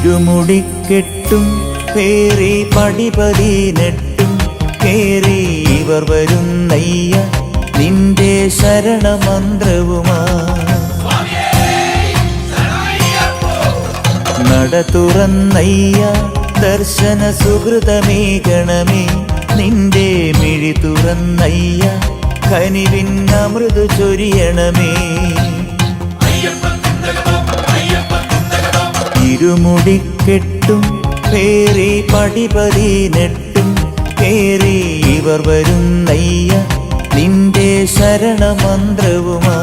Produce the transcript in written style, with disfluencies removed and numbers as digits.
ഇരുമുടിക്കെട്ടും പേറി പടിപതിനെട്ടും കേറി ഇവർ വരുന്നയ്യ നിന്റെ ശരണമന്ത്രവുമാ. നട തുറന്നയ്യ ദർശന സുഹൃതമേകണമേ നിന്റെ മിഴി തുറന്നയ്യ കനിവിൻ അമൃതു ചൊരിയണമേ. ഇരുമുടിക്കെട്ടും പേറി പടിപതിനെട്ടും കേറി ഇവർ വരുന്നയ്യ നിന്റെ ശരണമന്ത്രവുമാ.